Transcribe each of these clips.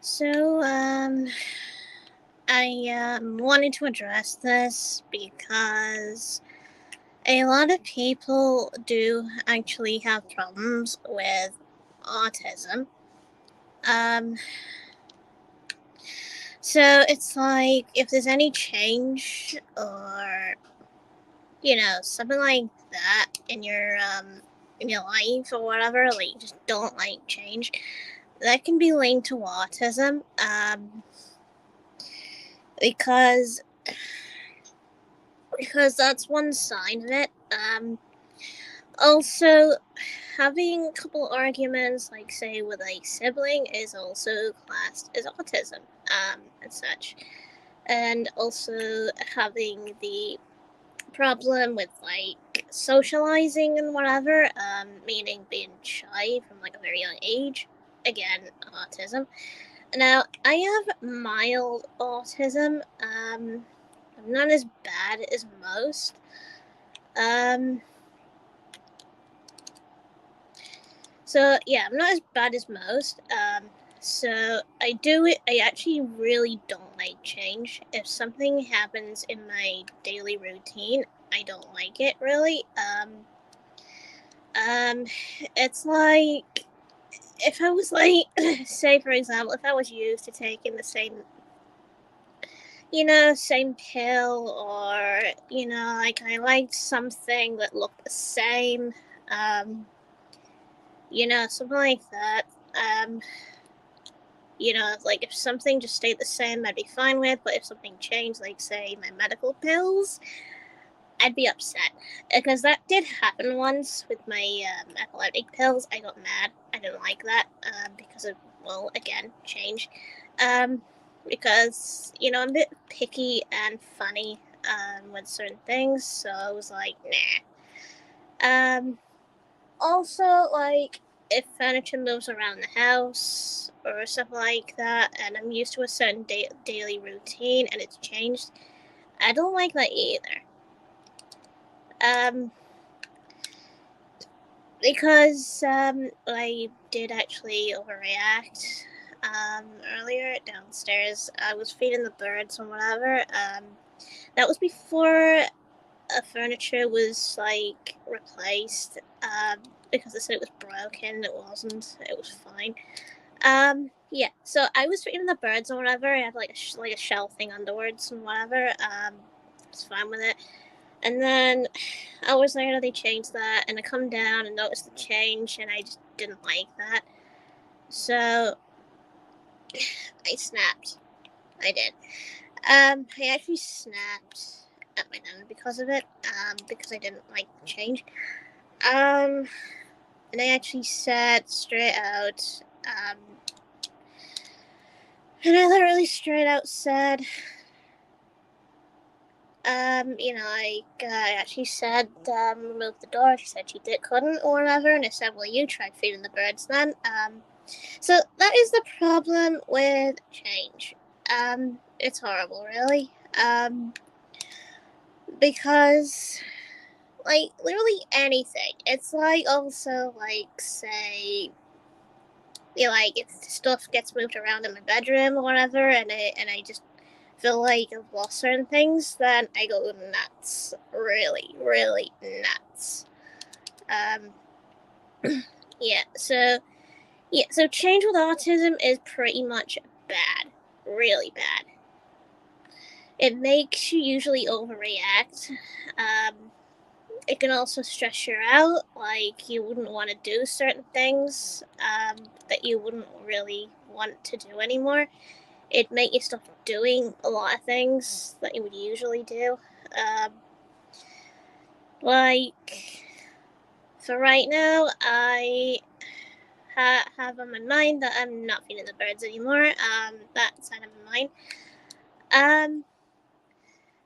So, I wanted to address this because a lot of people do actually have problems with autism. Um, so it's like if there's any change or something like that in your life or whatever, like you just don't like change, that can be linked to autism. Because that's one side of it. Also, having a couple arguments, like say with a sibling, is also classed as autism, and such. And also having the problem with like socializing and whatever, meaning being shy from like a very young age, again, autism. Now, I have mild autism. I'm not as bad as most. Um, so yeah, I'm not as bad as most. So I actually really don't like change. If something happens in my daily routine, I don't like it really. Um, it's like if I was like, say for example, if I was used to taking the same pill, or like I liked something that looked the same, something like that. Um, like if something just stayed the same, I'd be fine with. But if something changed, like say my medical pills, I'd be upset because that did happen once with my epileptic pills. I got mad. I didn't like that because of, well, again, change. Um, because I'm a bit picky and funny with certain things, so I was like, nah. Also, like if furniture moves around the house or something like that, and I'm used to a certain daily routine and it's changed, I don't like that either. Um, because I did actually overreact earlier downstairs. I was feeding the birds or whatever. That was before furniture was like replaced because they said it was broken. It wasn't. It was fine. Yeah. So I was feeding the birds or whatever. I had like a shell thing underwards and whatever. It's fine with it. And then hours later, they changed that, and I come down and noticed the change, and I just didn't like that. So I snapped. I did. I actually snapped at my nan because of it. Because I didn't like the change. And I actually said straight out. And I literally straight out said, I actually said, remove the door. She said she couldn't or whatever, and I said, well, you tried feeding the birds then. So that is the problem with change. It's horrible, really. Because, like, literally anything. It's like, also, like, say, like, if stuff gets moved around in my bedroom or whatever, and I just feel like I've lost certain things, then I go nuts. Really, really nuts. Yeah, so change with autism is pretty much bad. Really bad. It makes you usually overreact. It can also stress you out, like you wouldn't want to do certain things that you wouldn't really want to do anymore. It'd make you stop doing a lot of things that you would usually do. Like, for right now, I have on my mind that I'm not feeding the birds anymore. That's out of my mind.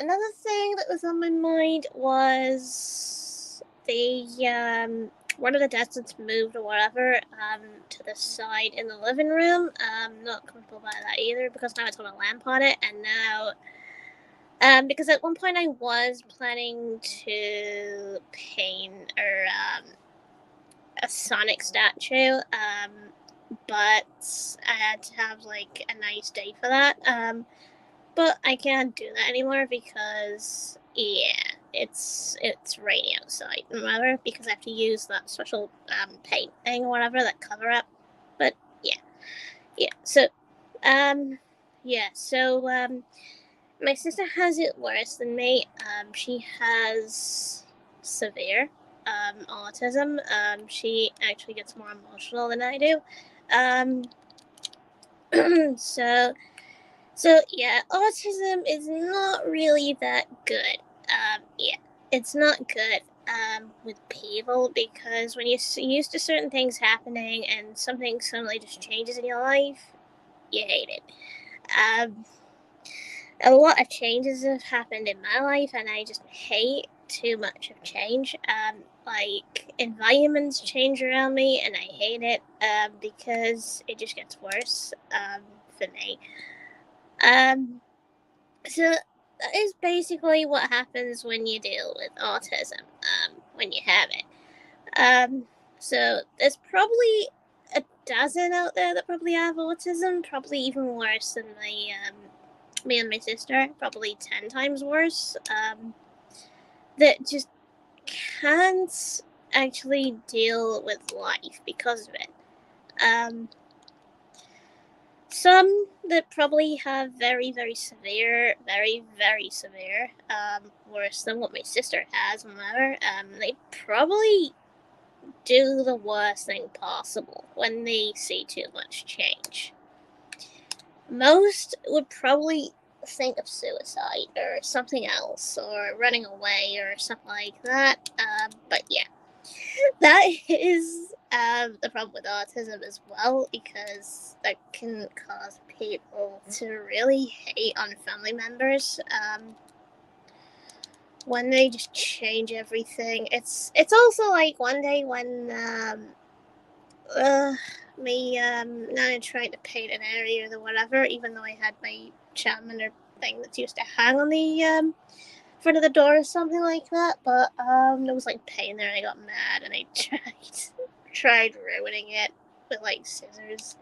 Another thing that was on my mind was one of the desks moved or whatever to the side in the living room. Not comfortable by that either because now it's got a lamp on it, and now because at one point I was planning to paint a Sonic statue, but I had to have like a nice day for that. But I can't do that anymore because it's raining outside. Remember, because I have to use that special paint thing or whatever, that cover up. But yeah, yeah. So my sister has it worse than me. She has severe autism. She actually gets more emotional than I do. Um, so yeah, autism is not really that good. Yeah, it's not good with people because when you're used to certain things happening and something suddenly just changes in your life, you hate it. Um, a lot of changes have happened in my life, and I just hate too much of change. Like environments change around me, and I hate it because it just gets worse for me. Um, so that is basically what happens when you deal with autism, when you have it. So there's probably a dozen out there that probably have autism, probably even worse than me and my sister, probably 10 times worse, that just can't actually deal with life because of it. Um, some that probably have very, very severe, worse than what my sister has, whatever, they probably do the worst thing possible when they see too much change. Most would probably think of suicide or something else or running away or something like that. But yeah, that is the problem with autism as well, because that can cause people to really hate on family members. When they just change everything, it's also like one day when uh, me Nana tried to paint an area or whatever, even though I had my charmander thing that's used to hang on the front of the door or something like that. But there was like paint there, and I got mad, and I tried ruining it with like scissors.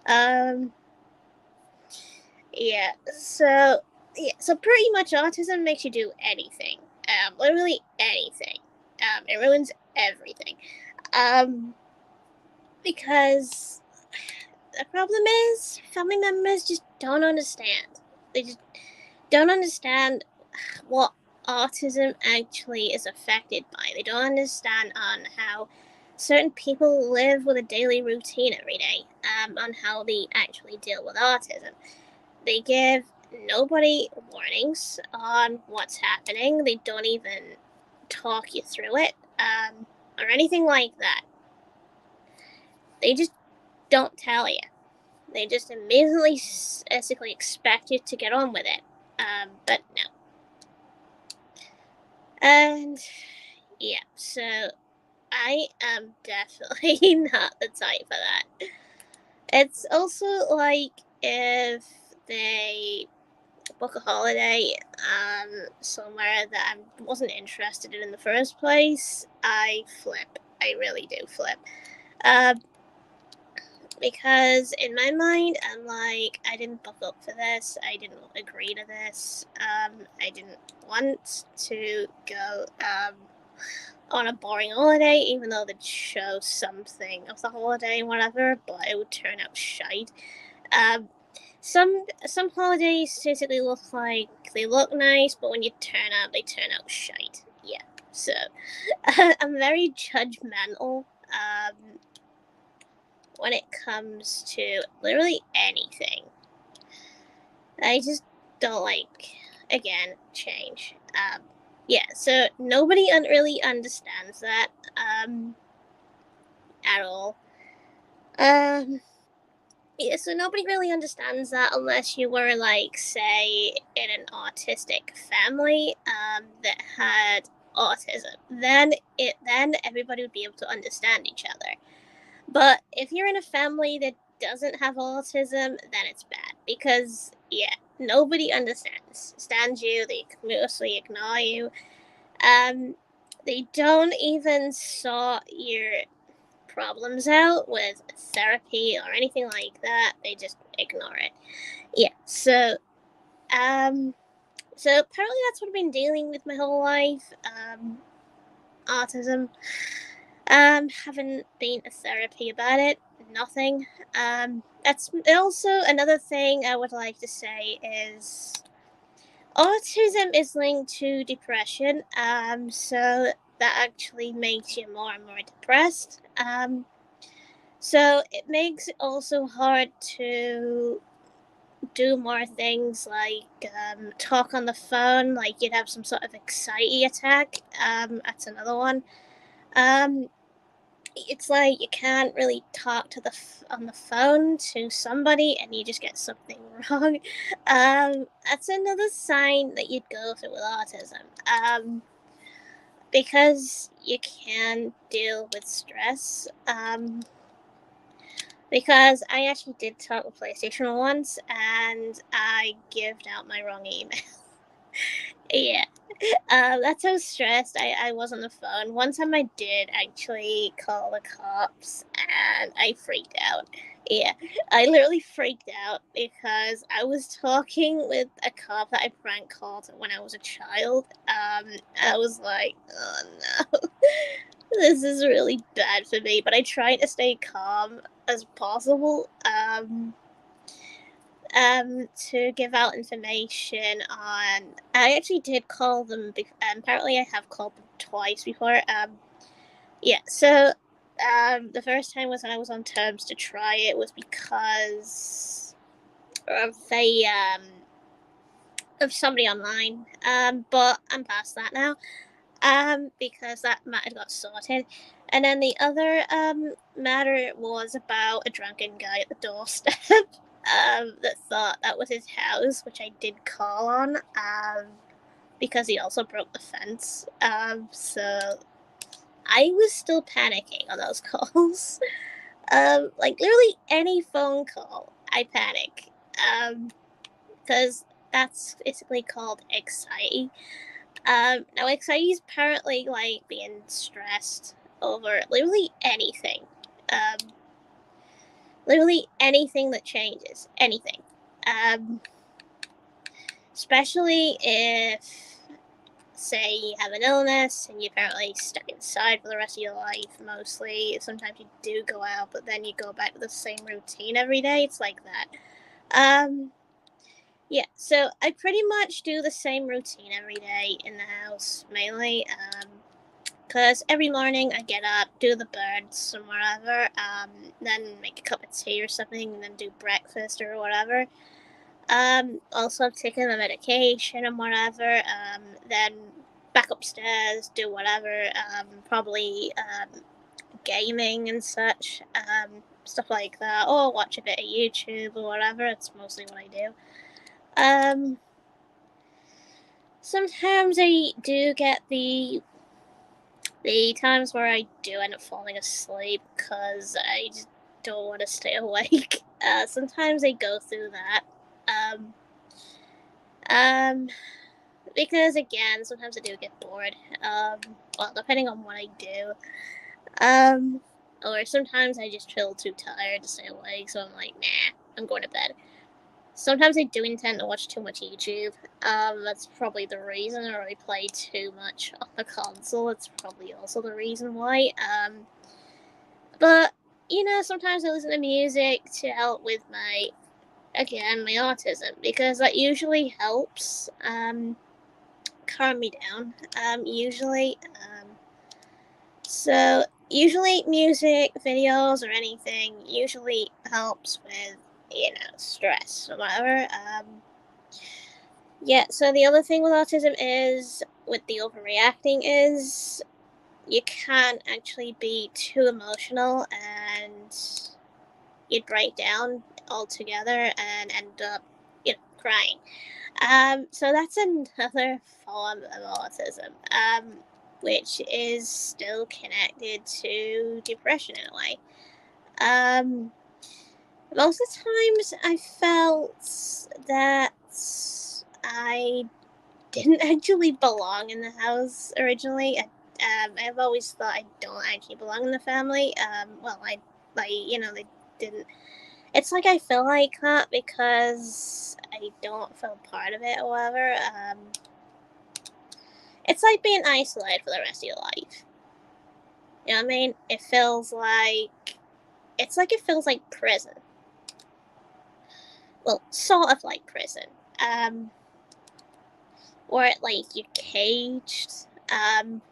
Um, yeah. So pretty much autism makes you do anything. Literally anything. It ruins everything. Um, because the problem is family members just don't understand. They just don't understand what autism actually is affected by. They don't understand on how certain people live with a daily routine every day, on how they actually deal with autism. They give nobody warnings on what's happening. They don't even talk you through it, or anything like that. They just don't tell you. They just immediately basically expect you to get on with it. But no. And yeah, so I am definitely not the type for that. It's also like if they book a holiday somewhere that I wasn't interested in the first place, I flip. I really do flip. Um, because in my mind, I'm like, I didn't book up for this. I didn't agree to this. I didn't want to go on a boring holiday, even though they'd show something of the holiday and whatever, but it would turn out shite. Um, some holidays basically look like they look nice, but when you turn up, they turn out shite. Yeah, so I'm very judgmental. When it comes to literally anything. I just don't like, again, change. Yeah, so nobody really understands that at all. Yeah, so nobody really understands that unless you were, like, say, in an autistic family that had autism. Then everybody would be able to understand each other. But if you're in a family that doesn't have autism, then it's bad because yeah, nobody understands you. They mostly ignore you. They don't even saw your problems out with therapy or anything like that. They just ignore it. Yeah. Um, so apparently that's what I've been dealing with my whole life. Autism. Haven't been to therapy about it. Nothing. That's also another thing I would like to say is autism is linked to depression. So that actually makes you more and more depressed. So it makes it also hard to do more things like talk on the phone, like you'd have some sort of anxiety attack. That's another one. Um, it's like you can't really talk to on the phone to somebody and you just get something wrong. That's another sign that you'd go through with autism. Because you can deal with stress. Because I actually did talk with PlayStation once and I gave out my wrong email. Yeah. That's how stressed I was on the phone. One time I did actually call the cops and I freaked out. Yeah, I literally freaked out because I was talking with a cop that I prank called when I was a child. I was like, oh no, this is really bad for me. But I tried to stay calm as possible. To give out information on. I actually did call them. Apparently, I have called them twice before. Yeah. So, the first time was when I was on terms to try it was because of somebody online. But I'm past that now. Because that matter got sorted. And then the other matter was about a drunken guy at the doorstep. That thought that was his house, which I did call on, because he also broke the fence. So I was still panicking on those calls. Like literally any phone call, I panic. Because that's basically called anxiety. Now anxiety is apparently like being stressed over literally anything. Literally anything that changes. Anything. Especially if, say, you have an illness and you're apparently stuck inside for the rest of your life mostly. Sometimes you do go out, but then you go back to the same routine every day. It's like that. Yeah, so I pretty much do the same routine every day in the house, mainly. Because every morning I get up, do the birds or whatever, then make a cup of tea or something, and then do breakfast or whatever. Also taking the medication and whatever. Then back upstairs, do whatever. Probably gaming and such. Stuff like that. Or watch a bit of YouTube or whatever. It's mostly what I do. Sometimes I do get the times where I do end up falling asleep because I just don't want to stay awake. Sometimes I go through that. Because again, sometimes I do get bored. Well, depending on what I do. Or sometimes I just feel too tired to stay awake, so I'm like, nah, I'm going to bed. Sometimes I do intend to watch too much YouTube. That's probably the reason, or I play too much on the console. It's probably also the reason why. But sometimes I listen to music to help with my autism, because that usually helps calm me down. Usually, so usually music, videos, or anything usually helps with stress or whatever. Yeah. So the other thing with autism is with the overreacting is you can't actually be too emotional and you'd break down altogether and end up crying. So that's another form of autism, which is still connected to depression in a way. Most of the times I felt that I didn't actually belong in the house originally. I've always thought I don't actually belong in the family. Well, they didn't. It's like I feel like that because I don't feel part of it or whatever. It's like being isolated for the rest of your life. You know what I mean? It feels like prison. Well, sort of like prison. Or like you're caged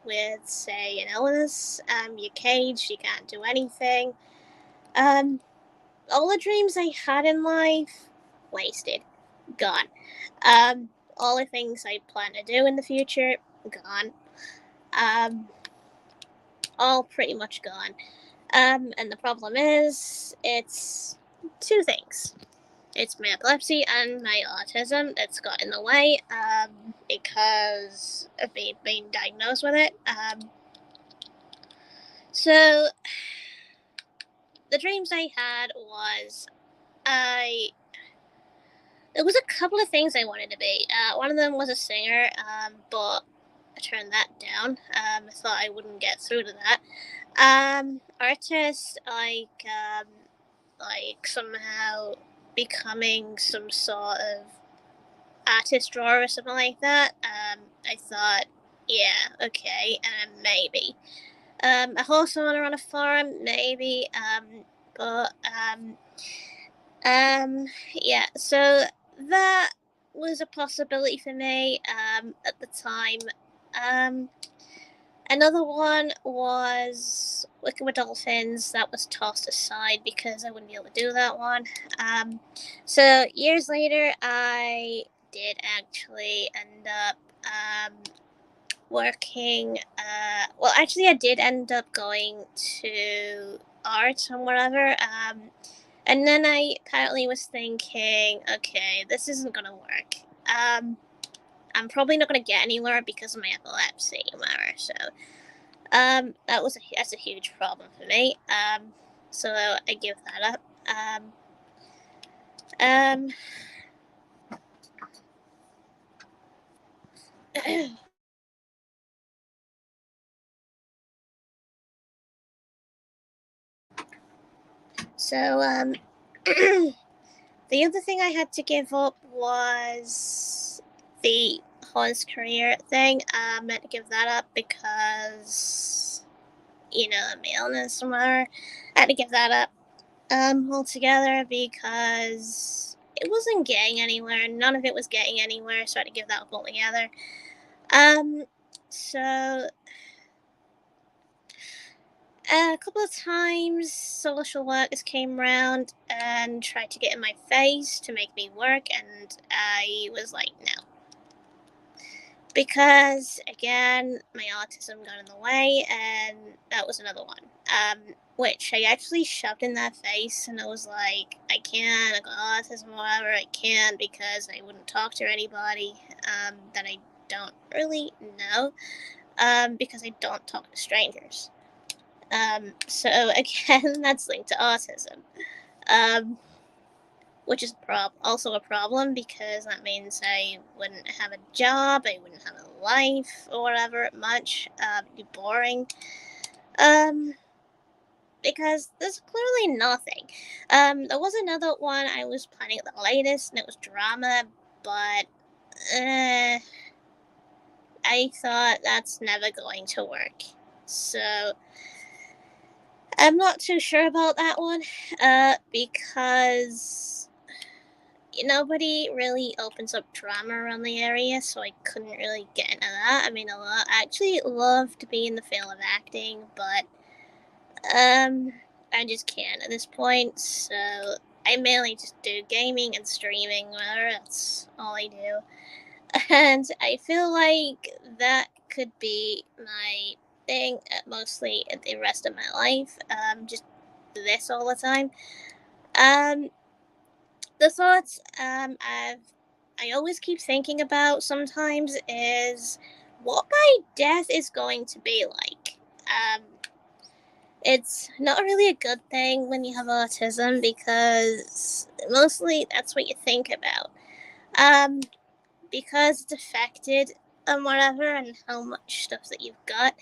with, say, an illness. You're caged, you can't do anything. All the dreams I had in life, wasted, gone. All the things I plan to do in the future, gone. All pretty much gone. And the problem is, it's two things. It's my epilepsy and my autism that's got in the way because of me being diagnosed with it. So the dreams I had was there was a couple of things I wanted to be. One of them was a singer, but I turned that down. I thought I wouldn't get through to that. Artist, like somehow becoming some sort of artist drawer or something like that. I thought, yeah, okay, maybe. A horse owner on a farm, maybe. But yeah. So that was a possibility for me at the time. Another one was working with dolphins. That was tossed aside because I wouldn't be able to do that one. So years later, I did actually end up working. Well, actually, I did end up going to art and whatever. And then I apparently was thinking, okay, this isn't gonna work. I'm probably not gonna get anywhere because of my epilepsy, whatever. So, that's a huge problem for me. So I give that up. So, the other thing I had to give up was the horse career thing. I had to give that up because, my illness and whatever. I had to give that up altogether because it wasn't getting anywhere. None of it was getting anywhere, so I had to give that up altogether. So a couple of times social workers came around and tried to get in my face to make me work, and I was like, no. Because, again, my autism got in the way, and that was another one. Which I actually shoved in their face, and I was like, I can't, I got autism or whatever, I can't because I wouldn't talk to anybody that I don't really know because I don't talk to strangers. So again, that's linked to autism, which is also a problem because that means I wouldn't have a job, I wouldn't have a life or whatever much. It'd be boring. Because there's clearly nothing. There was another one I was planning at the latest, and it was drama, but I thought that's never going to work. So I'm not too sure about that one, because nobody really opens up drama around the area, so I couldn't really get into that. I mean, I actually love to be in the field of acting, but I just can't at this point. So I mainly just do gaming and streaming. Whatever, that's all I do, and I feel like that could be my thing mostly the rest of my life. Just this all the time. Um, the thoughts I always keep thinking about sometimes is what my death is going to be like. It's not really a good thing when you have autism because mostly that's what you think about. Because it's affected and whatever and how much stuff that you've got.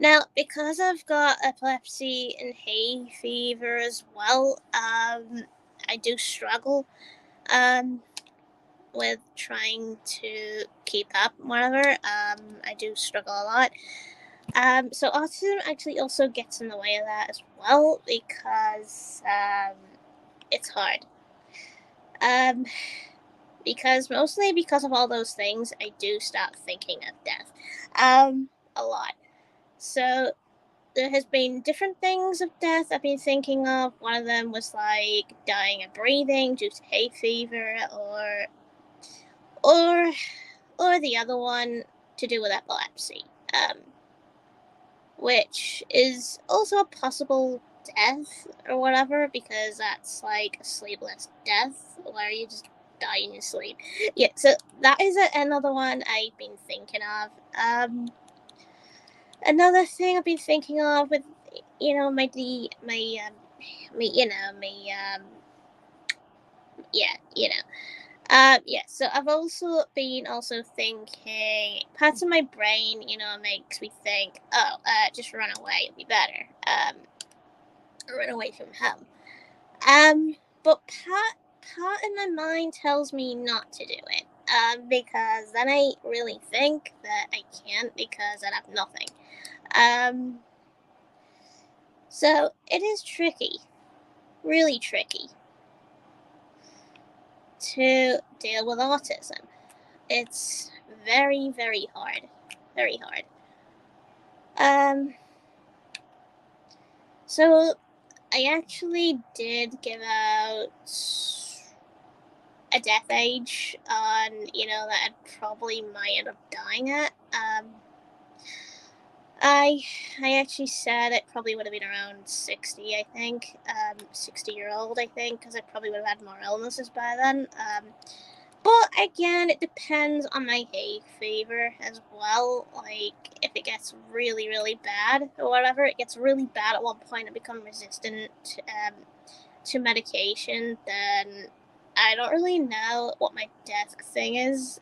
Now, because I've got epilepsy and hay fever as well, I do struggle um, with trying to keep up, whatever. I do struggle a lot. So autism actually also gets in the way of that as well because it's hard. Um, because mostly because of all those things, I do start thinking of death a lot. So there has been different things of death I've been thinking of. One of them was like dying of breathing due to hay fever, or or the other one to do with epilepsy, which is also a possible death or whatever, because that's like a sleepless death where you just die in your sleep. Yeah, so that is another one I've been thinking of. Another thing I've been thinking of with yeah, yeah. So I've also been thinking parts of my brain, makes me think, oh, just run away, it'll be better. Run away from home. But part of my mind tells me not to do it. Because then I really think that I can't because I have nothing. So it is tricky, really tricky, to deal with autism. It's very, very hard. Very hard. So I actually did give out a death age on, that I probably might end up dying at. I I actually said it probably would have been around 60, I think. 60-year-old, I think, because I probably would have had more illnesses by then. But again, it depends on my hay fever as well. Like, if it gets really, really bad or whatever, it gets really bad at one point and become resistant to medication, then I don't really know what my desk thing is,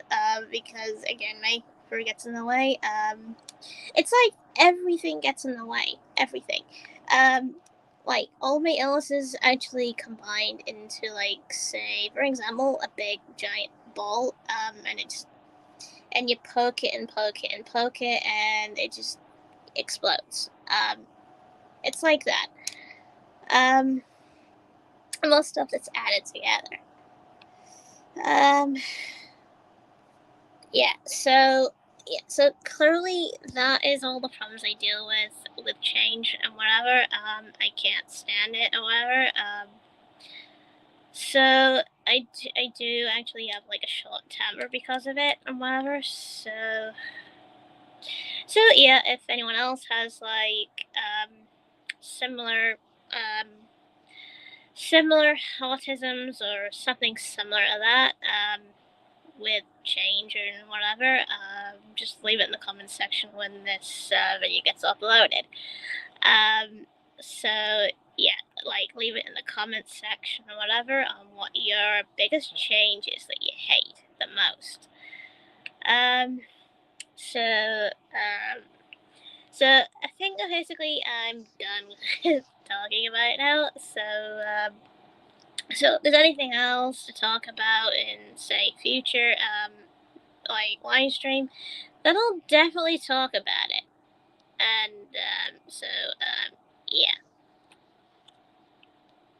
because again, my fever gets in the way. It's like everything gets in the way. Everything. Um, like all my illnesses actually combined into, like, say for example, a big giant ball, and you poke it and poke it and poke it, and it just explodes. It's like that. Um, most stuff that's added together. Um, yeah. So clearly that is all the problems I deal with change and whatever. I can't stand it or whatever. So I do actually have like a short temper because of it and whatever. So yeah, if anyone else has like similar um similar autisms or something similar to that, with change or whatever, just leave it in the comments section when this video gets uploaded. So yeah, like leave it in the comments section or whatever on what your biggest change is that you hate the most. So so I think that basically I'm done with talking about it now. So if there's anything else to talk about in, say, future like live stream, then I'll definitely talk about it. And yeah.